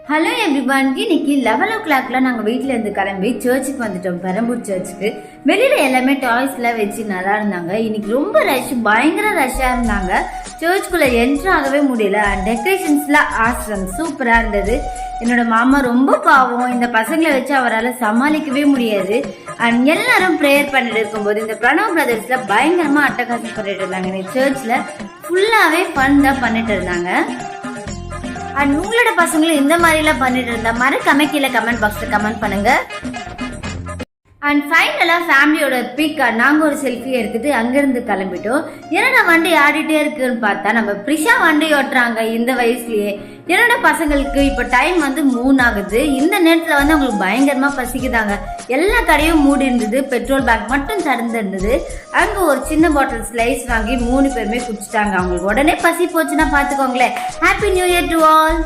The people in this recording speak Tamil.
ஹலோ எவ்ரிவன், இன்னைக்கு 11 o'clockல நாங்கள் வீட்டில் இருந்து கிளம்பி சர்ச்சுக்கு வந்துட்டோம். பெரம்பூர் சர்ச்சுக்கு. வெளியில் எல்லாமே டாய்ஸ்லாம் வச்சு நல்லா இருந்தாங்க. இன்னைக்கு ரொம்ப பயங்கர ரஷ்ஷாக இருந்தாங்க. சர்ச்சுக்குள்ளே என்ட்ரு ஆகவே முடியல. அண்ட் டெக்கரேஷன்ஸ்லாம் ஆசம் சூப்பராக இருந்தது. என்னோட மாமா ரொம்ப பாவம், இந்த பசங்களை வச்சு அவரால் சமாளிக்கவே முடியாது. அண்ட் எல்லாரும் ப்ரேயர் பண்ணிட்டு இருக்கும்போது இந்த பிரணவ் பிரதர்ஸ்ல பயங்கரமாக அட்டகாசம் பண்ணிட்டு இருந்தாங்க. இன்னைக்கு சர்ச்சில் ஃபுல்லாகவே ஃபன் தான் பண்ணிட்டு இருந்தாங்க. அண்ட் உங்களோட பசங்களும் இந்த மாதிரிலாம் பண்ணிட்டு இருந்தா மறக்காம கீழே கமெண்ட் பாக்ஸ்ல கமெண்ட் பண்ணுங்க. அண்ட் ஃபைனலா ஃபேமிலியோட பிக் நாங்கள் ஒரு செல்ஃபி எடுத்துட்டு அங்கிருந்து கிளம்பிட்டோம். என்னோட வண்டி ஆடிட்டே இருக்குன்னு பார்த்தா நம்ம பிரிஷா வண்டி ஓட்டுறாங்க இந்த வயசுலயே. என்னோட பசங்களுக்கு இப்போ டைம் 3 ஆகுது. இந்த நேரத்தில் அவங்களுக்கு பயங்கரமா பசிக்குதாங்க. எல்லா கடையும் மூடி இருந்தது. பெட்ரோல் பேங்க் மட்டும் திறந்து இருந்தது. அங்கே ஒரு சின்ன பாட்டில் ஸ்லைஸ் வாங்கி 3 பேருமே குடிச்சிட்டாங்க. அவங்களுக்கு உடனே பசி போச்சுன்னா பார்த்துக்கோங்களேன். Happy new year to all.